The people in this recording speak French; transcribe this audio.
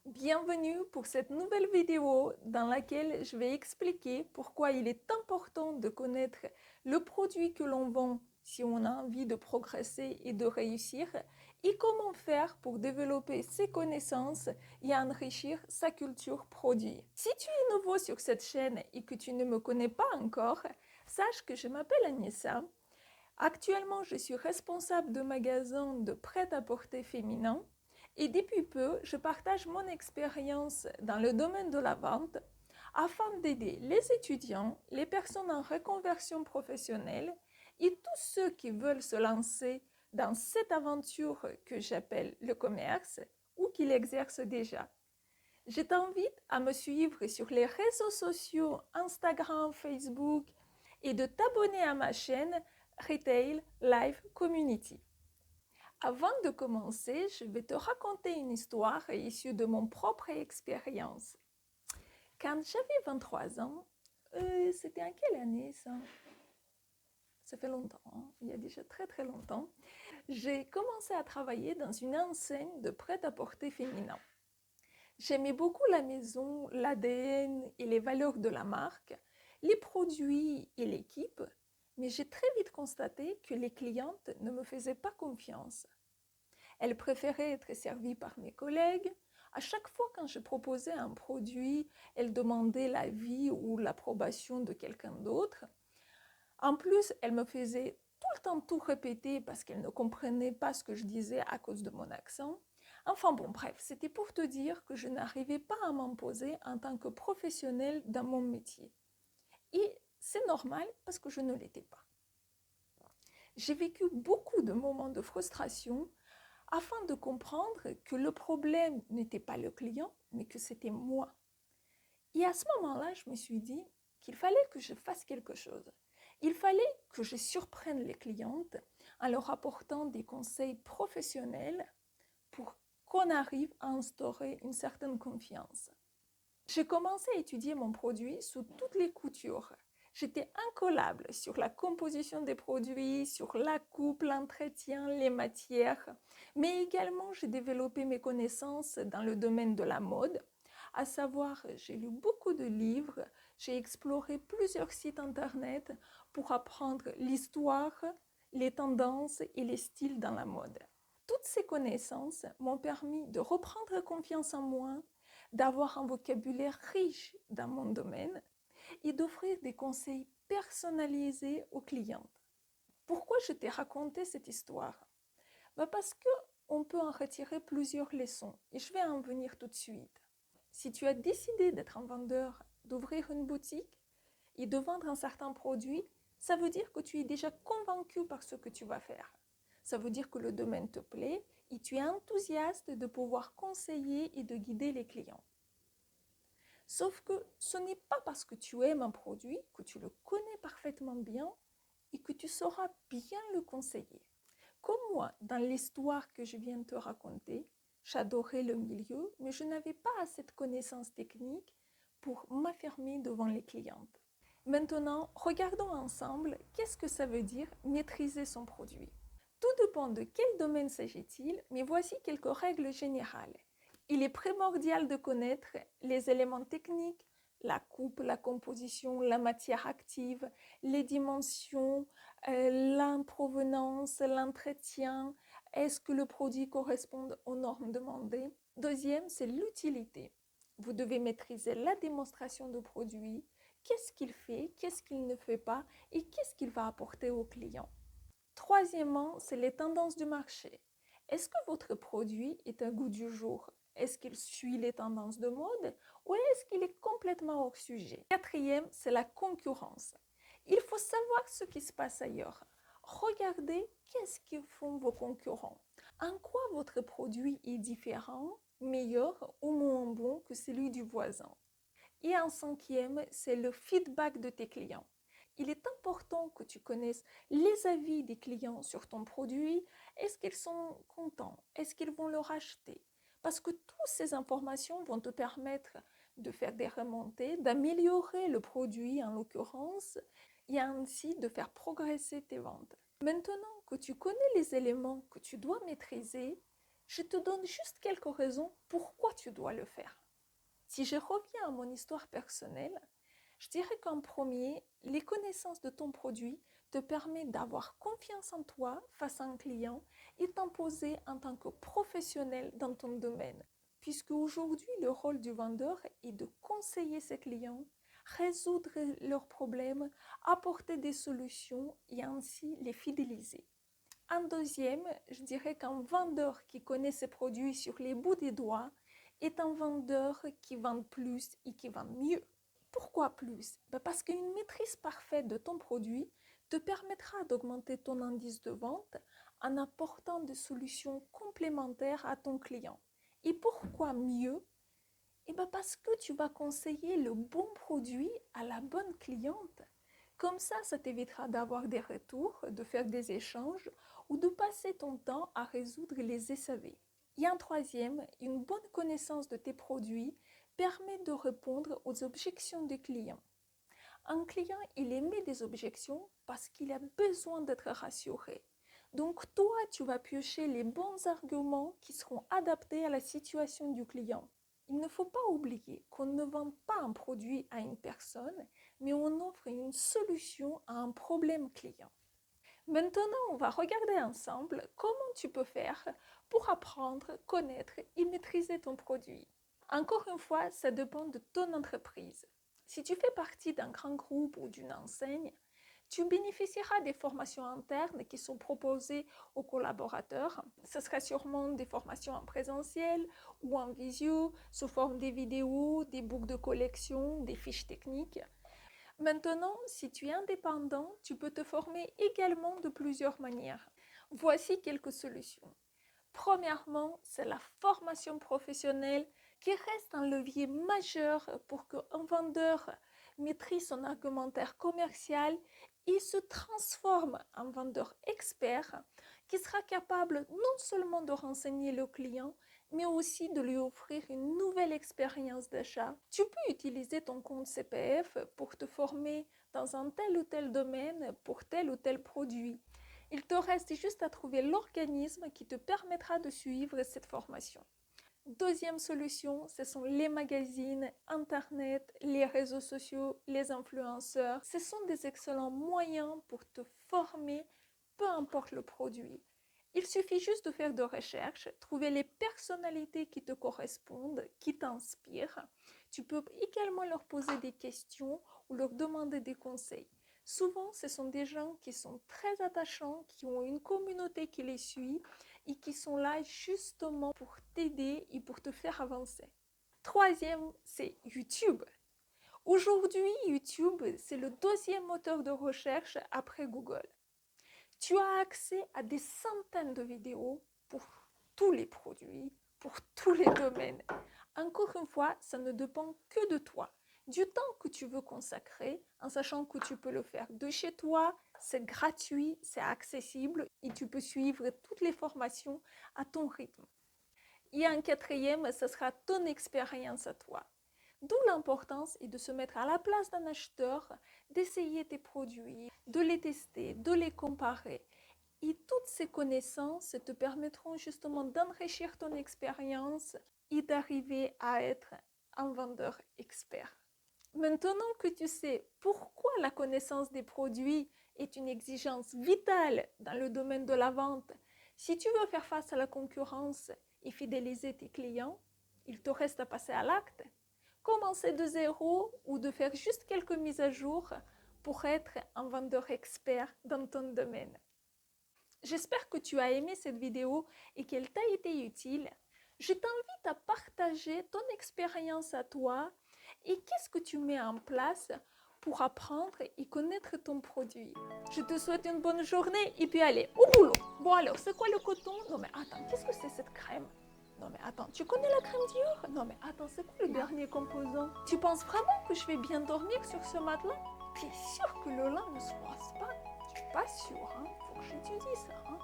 Bienvenue pour cette nouvelle vidéo dans laquelle je vais expliquer pourquoi il est important de connaître le produit que l'on vend si on a envie de progresser et de réussir et comment faire pour développer ses connaissances et enrichir sa culture produit. Si tu es nouveau sur cette chaîne et que tu ne me connais pas encore, sache que je m'appelle Agnesa. Actuellement, je suis responsable de magasin de prêt-à-porter féminin et depuis peu, je partage mon expérience dans le domaine de la vente afin d'aider les étudiants, les personnes en reconversion professionnelle et tous ceux qui veulent se lancer dans cette aventure que j'appelle le commerce ou qui l'exercent déjà. Je t'invite à me suivre sur les réseaux sociaux Instagram, Facebook et de t'abonner à ma chaîne Retail Life Community. Avant de commencer, je vais te raconter une histoire issue de mon propre expérience. Quand j'avais 23 ans, c'était en quelle année ça? Ça fait longtemps, hein? Il y a déjà très très longtemps. J'ai commencé à travailler dans une enseigne de prêt-à-porter féminin. J'aimais beaucoup la maison, l'ADN et les valeurs de la marque, les produits et l'équipe, mais j'ai très vite constaté que les clientes ne me faisaient pas confiance. Elles préféraient être servies par mes collègues. À chaque fois quand je proposais un produit, elles demandaient l'avis ou l'approbation de quelqu'un d'autre. En plus, elles me faisaient tout le temps tout répéter parce qu'elles ne comprenaient pas ce que je disais à cause de mon accent. Enfin bon, bref, c'était pour te dire que je n'arrivais pas à m'imposer en tant que professionnelle dans mon métier. Et c'est normal parce que je ne l'étais pas. J'ai vécu beaucoup de moments de frustration afin de comprendre que le problème n'était pas le client, mais que c'était moi. Et à ce moment-là, je me suis dit qu'il fallait que je fasse quelque chose. Il fallait que je surprenne les clientes en leur apportant des conseils professionnels pour qu'on arrive à instaurer une certaine confiance. J'ai commencé à étudier mon produit sous toutes les coutures. J'étais incollable sur la composition des produits, sur la coupe, l'entretien, les matières, mais également j'ai développé mes connaissances dans le domaine de la mode, à savoir j'ai lu beaucoup de livres, j'ai exploré plusieurs sites internet pour apprendre l'histoire, les tendances et les styles dans la mode. Toutes ces connaissances m'ont permis de reprendre confiance en moi, d'avoir un vocabulaire riche dans mon domaine et d'offrir des conseils personnalisés aux clientes. Pourquoi je t'ai raconté cette histoire? Parce qu'on peut en retirer plusieurs leçons et je vais en venir tout de suite. Si tu as décidé d'être un vendeur, d'ouvrir une boutique et de vendre un certain produit, ça veut dire que tu es déjà convaincu par ce que tu vas faire. Ça veut dire que le domaine te plaît et tu es enthousiaste de pouvoir conseiller et de guider les clients. Sauf que ce n'est pas parce que tu aimes un produit, que tu le connais parfaitement bien et que tu sauras bien le conseiller. Comme moi, dans l'histoire que je viens de te raconter, j'adorais le milieu, mais je n'avais pas assez de connaissances techniques pour m'affirmer devant les clientes. Maintenant, regardons ensemble qu'est-ce que ça veut dire maîtriser son produit. Tout dépend de quel domaine s'agit-il, mais voici quelques règles générales. Il est primordial de connaître les éléments techniques, la coupe, la composition, la matière active, les dimensions, la provenance, l'entretien, est-ce que le produit correspond aux normes demandées. Deuxième, c'est l'utilité. Vous devez maîtriser la démonstration du produit, qu'est-ce qu'il fait, qu'est-ce qu'il ne fait pas et qu'est-ce qu'il va apporter au client. Troisièmement, c'est les tendances du marché. Est-ce que votre produit est un goût du jour? Est-ce qu'il suit les tendances de mode ou est-ce qu'il est complètement hors sujet? Quatrième, c'est la concurrence. Il faut savoir ce qui se passe ailleurs. Regardez qu'est-ce que font vos concurrents. En quoi votre produit est différent, meilleur ou moins bon que celui du voisin. Et en cinquième, c'est le feedback de tes clients. Il est important que tu connaisses les avis des clients sur ton produit. Est-ce qu'ils sont contents? Est-ce qu'ils vont le racheter? Parce que toutes ces informations vont te permettre de faire des remontées, d'améliorer le produit en l'occurrence, et ainsi de faire progresser tes ventes. Maintenant que tu connais les éléments que tu dois maîtriser, Je te donne juste quelques raisons pourquoi tu dois le faire. Si je reviens à mon histoire personnelle, je dirais qu'en premier, les connaissances de ton produit te permettent d'avoir confiance en toi face à un client et t'imposer en tant que professionnel dans ton domaine. Puisque aujourd'hui, le rôle du vendeur est de conseiller ses clients, résoudre leurs problèmes, apporter des solutions et ainsi les fidéliser. En deuxième, je dirais qu'un vendeur qui connaît ses produits sur les bouts des doigts est un vendeur qui vend plus et qui vend mieux. Pourquoi plus? Parce qu'une maîtrise parfaite de ton produit te permettra d'augmenter ton indice de vente en apportant des solutions complémentaires à ton client. Et pourquoi mieux? Parce que tu vas conseiller le bon produit à la bonne cliente. Comme ça t'évitera d'avoir des retours, de faire des échanges ou de passer ton temps à résoudre les SAV. Et en troisième, une bonne connaissance de tes produits permet de répondre aux objections des clients. Un client, il émet des objections parce qu'il a besoin d'être rassuré. Donc toi, tu vas piocher les bons arguments qui seront adaptés à la situation du client. Il ne faut pas oublier qu'on ne vend pas un produit à une personne, mais on offre une solution à un problème client. Maintenant, on va regarder ensemble comment tu peux faire pour apprendre, connaître et maîtriser ton produit. Encore une fois, ça dépend de ton entreprise. Si tu fais partie d'un grand groupe ou d'une enseigne, tu bénéficieras des formations internes qui sont proposées aux collaborateurs. Ce sera sûrement des formations en présentiel ou en visio, sous forme des vidéos, des books de collection, des fiches techniques. Maintenant, si tu es indépendant, tu peux te former également de plusieurs manières. Voici quelques solutions. Premièrement, c'est la formation professionnelle qui reste un levier majeur pour qu'un vendeur maîtrise son argumentaire commercial et se transforme en vendeur expert qui sera capable non seulement de renseigner le client, mais aussi de lui offrir une nouvelle expérience d'achat. Tu peux utiliser ton compte CPF pour te former dans un tel ou tel domaine pour tel ou tel produit. Il te reste juste à trouver l'organisme qui te permettra de suivre cette formation. Deuxième solution, ce sont les magazines, Internet, les réseaux sociaux, les influenceurs. Ce sont des excellents moyens pour te former, peu importe le produit. Il suffit juste de faire des recherches, trouver les personnalités qui te correspondent, qui t'inspirent. Tu peux également leur poser des questions ou leur demander des conseils. Souvent, ce sont des gens qui sont très attachants, qui ont une communauté qui les suit et qui sont là justement pour t'aider et pour te faire avancer. Troisième, c'est YouTube. Aujourd'hui, YouTube, c'est le deuxième moteur de recherche après Google. Tu as accès à des centaines de vidéos pour tous les produits, pour tous les domaines. Encore une fois, ça ne dépend que de toi, du temps que tu veux consacrer, en sachant que tu peux le faire de chez toi, c'est gratuit, c'est accessible et tu peux suivre toutes les formations à ton rythme. Et un quatrième, ce sera ton expérience à toi. D'où l'importance est de se mettre à la place d'un acheteur, d'essayer tes produits, de les tester, de les comparer. Et toutes ces connaissances te permettront justement d'enrichir ton expérience et d'arriver à être un vendeur expert. Maintenant que tu sais pourquoi la connaissance des produits est une exigence vitale dans le domaine de la vente, si tu veux faire face à la concurrence et fidéliser tes clients, il te reste à passer à l'acte. Commencer de zéro ou de faire juste quelques mises à jour pour être un vendeur expert dans ton domaine. J'espère que tu as aimé cette vidéo et qu'elle t'a été utile. Je t'invite à partager ton expérience à toi et qu'est-ce que tu mets en place pour apprendre et connaître ton produit. Je te souhaite une bonne journée et puis allez, au boulot. Bon alors, c'est quoi le coton? Non mais attends, qu'est-ce que c'est cette crème? Non mais attends, tu connais la crème Dior? Non mais attends, c'est quoi le dernier composant? Tu penses vraiment que je vais bien dormir sur ce matelas? T'es sûr que le lin ne se froisse pas? Je suis pas sûre, hein? Faut que j'étudie ça, hein?